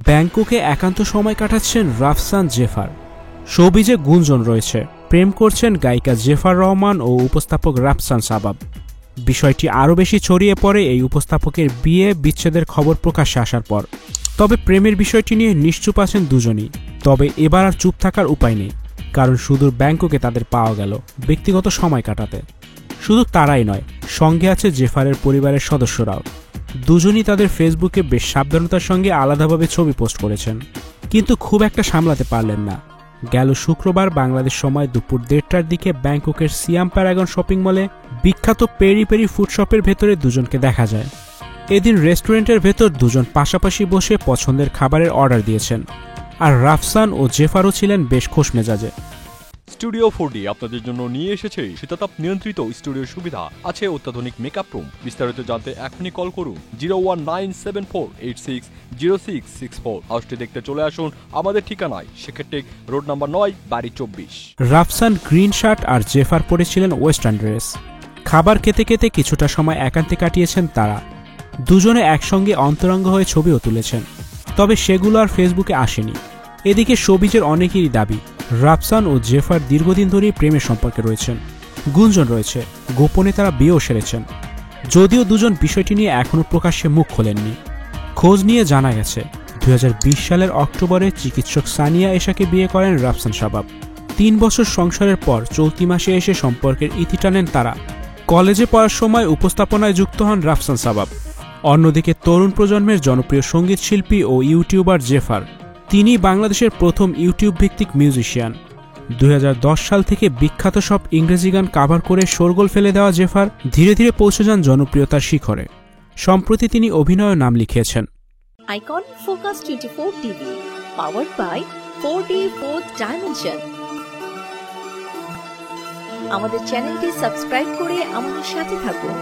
ব্যাংককে একান্ত সময় কাটাচ্ছেন রাফসান জেফার। শোবিজে গুঞ্জন রয়েছে প্রেম করছেন গায়িকা জেফার রহমান ও উপস্থাপক রাফসান সাবাব। বিষয়টি আরও বেশি ছড়িয়ে পড়ে এই উপস্থাপকের বিয়ে বিচ্ছেদের খবর প্রকাশ্যে আসার পর। তবে প্রেমের বিষয়টি নিয়ে নিশ্চুপ আছেন দুজনই। তবে এবার আর চুপ থাকার উপায় নেই, কারণ সুদূর ব্যাংককে তাদের পাওয়া গেল ব্যক্তিগত সময় কাটাতে। শুধু তারাই নয়, সঙ্গে আছে জেফারের পরিবারের সদস্যরাও। দুজনই তাদের ফেসবুকে বেশ সাবধানতার সঙ্গে আলাদাভাবে ছবি পোস্ট করেছেন, কিন্তু খুব একটা সামলাতে পারলেন না। গেল শুক্রবার বাংলাদেশ সময় দুপুর 1:30টার দিকে ব্যাংককের সিয়াম প্যারাগন শপিং মলে বিখ্যাত পেরি পেরি ফুড শপের ভেতরে দুজনকে দেখা যায়। এদিন রেস্টুরেন্টের ভেতর দুজন পাশাপাশি বসে পছন্দের খাবারের অর্ডার দিয়েছেন, আর রাফসান ও জেফারও ছিলেন বেশ খোশ মেজাজে। স্টুডিও 4D আপনাদের জন্য নিয়ে এসেছে শীতাতাপ নিয়ন্ত্রিত স্টুডিও সুবিধা, আছে অত্যাধুনিক মেকআপ রুম। বিস্তারিত জানতে এখনই কল করুন 01974860664। হাউসটি দেখতে চলে আসুন আমাদের ঠিকানায় সেক্ষেত্রে রোড নাম্বার 9, বাড়ি 24। রাফসান গ্রিন শার্ট আর জেফার পরেছিলেন ওয়েস্টার্ন ড্রেস। খাবার খেতে খেতে কিছুটা সময় একান্তে কাটিয়েছেন তারা। দুজনে একসঙ্গে অন্তরঙ্গ হয়ে ছবিও তুলেছেন, তবে সেগুলো আর ফেসবুকে আসেনি। এদিকে শোবিজের অনেকেরই দাবি রাফসান ও জেফার দীর্ঘদিন ধরেই প্রেমের সম্পর্কে রয়েছেন। গুঞ্জন রয়েছে গোপনে তারা বিয়েও সেরেছেন, যদিও দুজন বিষয়টি নিয়ে এখনও প্রকাশ্যে মুখ খোলেননি। খোঁজ নিয়ে জানা গেছে 2020 সালের অক্টোবরে চিকিৎসক সানিয়া এশাকে বিয়ে করেন রাফসান সাবাব। 3 বছর সংসারের পর চলতি মাসে এসে সম্পর্কের ইতি টানেন তারা। কলেজে পড়ার সময় উপস্থাপনায় যুক্ত হন রাফসান সাবাব। অন্যদিকে তরুণ প্রজন্মের জনপ্রিয় সঙ্গীত শিল্পী ও ইউটিউবার জেফার, তিনি বাংলাদেশের প্রথম ইউটিউব ভিত্তিক মিউজিশিয়ান। 2010 সাল থেকে বিখ্যাত সব ইংরেজি গান কাভার করে শোরগোল ফেলে দেওয়া জেফার ধীরে ধীরে পৌঁছে যান জনপ্রিয়তার শিখরে। সম্প্রতি তিনি অভিনয়ে নাম লিখিয়েছেন। Icon focus 24 TV, powered by 4D Fourth Dimension। আমাদের চ্যানেলটি সাবস্ক্রাইব করে আমাদের সাথে থাকুন।